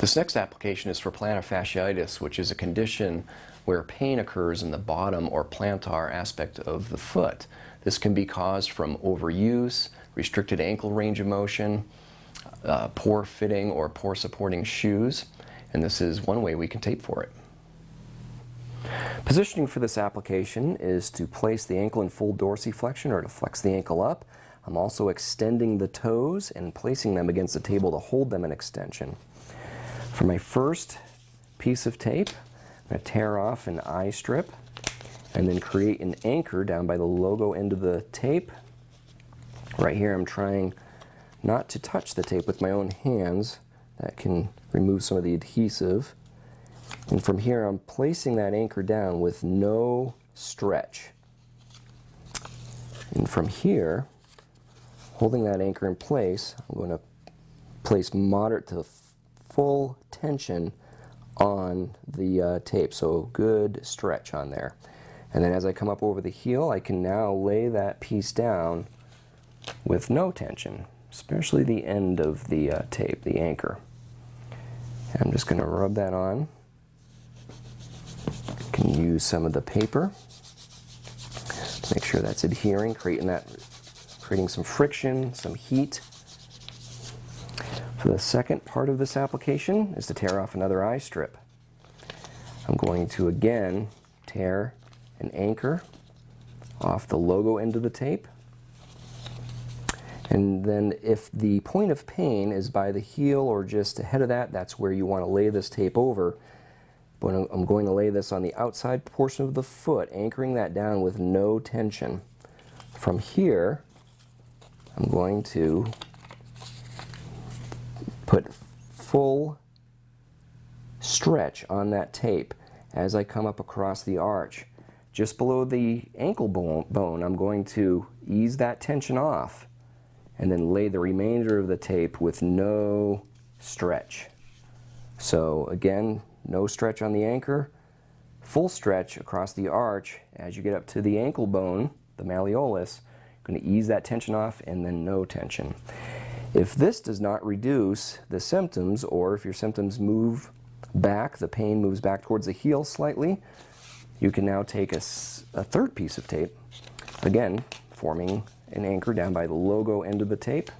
This next application is for plantar fasciitis, which is a condition where pain occurs in the bottom or plantar aspect of the foot. This can be caused from overuse, restricted ankle range of motion, poor fitting or poor supporting shoes, and this is one way we can tape for it. Positioning for this application is to place the ankle in full dorsiflexion or to flex the ankle up. I'm also extending the toes and placing them against the table to hold them in extension. For my first piece of tape, I'm going to tear off an eye strip and then create an anchor down by the logo end of the tape. Right here I'm trying not to touch the tape with my own hands. That can remove some of the adhesive. And from here I'm placing that anchor down with no stretch. And from here, holding that anchor in place, I'm going to place moderate to full tension on the tape, so good stretch on there. And then as I come up over the heel, I can now lay that piece down with no tension, especially the end of the tape, the anchor. And I'm just going to rub that on. I can use some of the paper to make sure that's adhering, creating some friction, some heat. So the second part of this application is to tear off another eye strip. I'm going to again tear an anchor off the logo end of the tape. And then if the point of pain is by the heel or just ahead of that, that's where you want to lay this tape over. But I'm going to lay this on the outside portion of the foot, anchoring that down with no tension. From here, I'm going to put full stretch on that tape as I come up across the arch. Just below the ankle bone, I'm going to ease that tension off and then lay the remainder of the tape with no stretch. So again, no stretch on the anchor, full stretch across the arch. As you get up to the ankle bone, the malleolus, I'm going to ease that tension off and then no tension. If this does not reduce the symptoms, or if your symptoms move back, the pain moves back towards the heel slightly, you can now take a third piece of tape, again forming an anchor down by the logo end of the tape.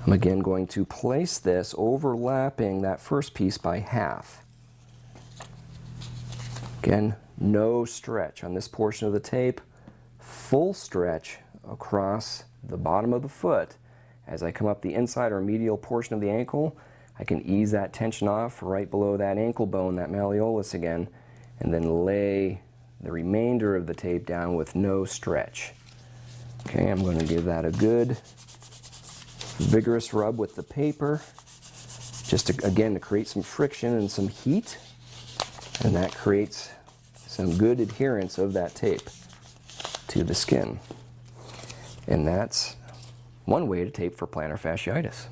I'm again going to place this overlapping that first piece by half. Again, no stretch on this portion of the tape, full stretch across the bottom of the foot. As I come up the inside or medial portion of the ankle, I can ease that tension off right below that ankle bone, that malleolus again, and then lay the remainder of the tape down with no stretch. Okay, I'm going to give that a good vigorous rub with the paper, just to, again, to create some friction and some heat, and that creates some good adherence of that tape to the skin. And that's one way to tape for plantar fasciitis.